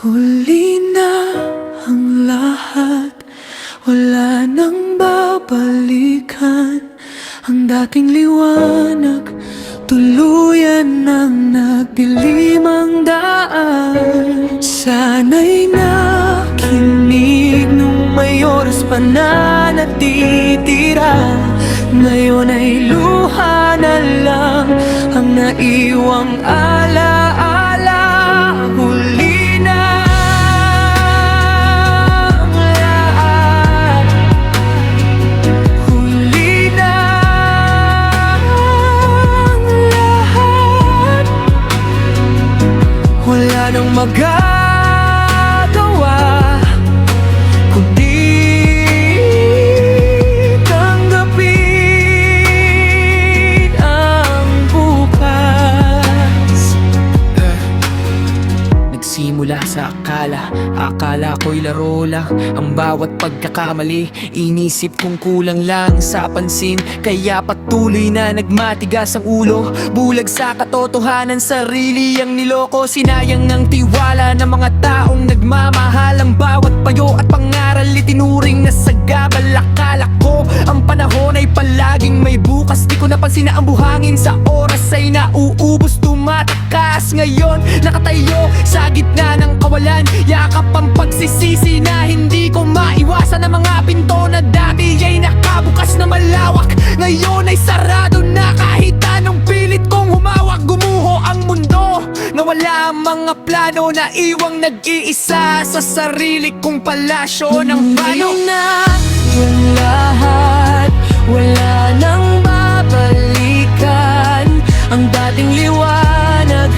Huli na ang lahat, wala nang babalikan. Ang dating liwanag, tuluyan nang nagdilim ang daan. Sana'y nakinig nung may oras pa na natitira. Ngayon ay luha na lang ang naiwang alaala. Huli na ang lahat, huli na ang lahat. Wala nang magagawa kundi tanggapin ang bukas. Nagsimula sa akala ko'y laro lang ang bawat pagkakamali. Inisip kong kulang lang sa pansin, kaya patuloy na nagmatigas ang ulo. Bulag sa katotohanan, sarili ang niloko. Sinayang ng tiwala ng mga taong nagmamahal. Ang bawat payo at pangaral itinuring na sagabal. Akala ko ang panahon ay palaging may bukas. Di ko napansin na ang buhangin sa oras ay nauubos. Tumatakas ngayon, nakatayo sa gitna ng kawalan. Yakap ang pagsisisi na hindi ko maiwasan. Ang mga pinto na dati ay nakabukas na malawak, ngayon ay sarado na. Kahit anong pilit kong humawak, gumuho ang mundo. Nawala ang mga plano, na iwang nag-iisa sa sarili kong palasyo ng bayo. Na yung lahat, wala nang babalikan. Ang dating liwanag,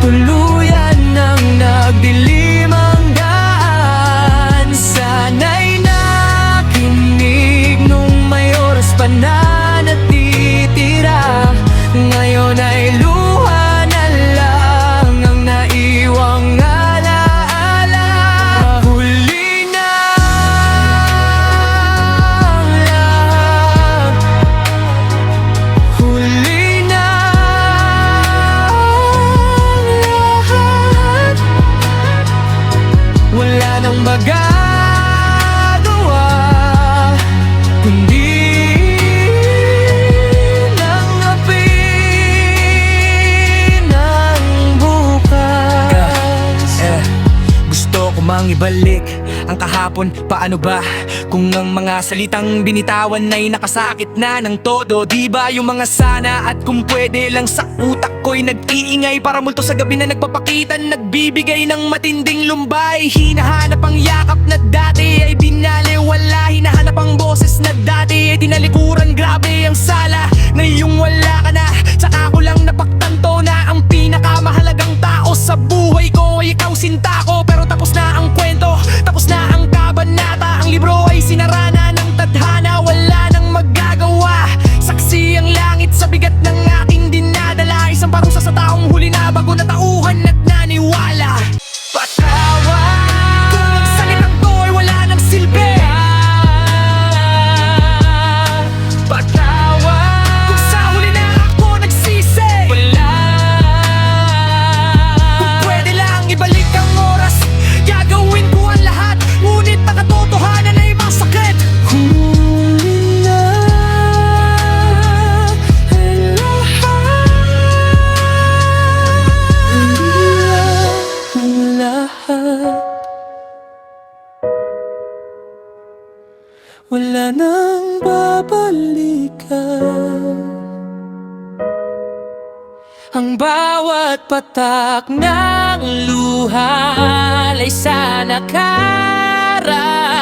tuluyan nang nagdilim ang daan. Sana'y nakinig nung may oras pa na natitira. Ngayon ay luha na lang ang naiwang alaala. Huli na ang lahat, huli na ang lahat. Wala nang magagawa kundi tanggapin ang bukas. Gusto ko mang ibalik ang kahapon, paano ba? Kung ang mga salitang binitawan ay nakasakit na ng todo. Di ba yung mga sana at kung pwede lang sa utak ko'y nag-iingay para multo sa gabi na nagpapakitan, nagbibigay ng matinding lumbay. Hinahanap ang yakap na dati ay binaliwala. Hinahanap ang boses na dati ay tinalikuran. Grabe ang sala, ngayong wala ka na. Tsaka ko lang napagtanto na ang pinakamahalagang tao sa buhay ko ay ikaw, sinta ko. Pero tapos na ang kwento, tapos na ang kabanata. Ang libro ay sinara na ng tadhana, wala nang magagawa. Saksi ang langit sa bigat ng aking dinadala. Isang parusa sa taong huli na bago na tauhan at naniwala. Patawad kung ang salitang to ay wala nang silbi. Patawad kung sa huli na ako nagsisi. Wala, kung pwede lang ibalik ang oras, gagawin ko ang lahat. Ngunit ang katotohanan ay masakit. Huli na ang lahat, wala nang babalikan. Ang bawat patak ng luha ay sa nakaraan.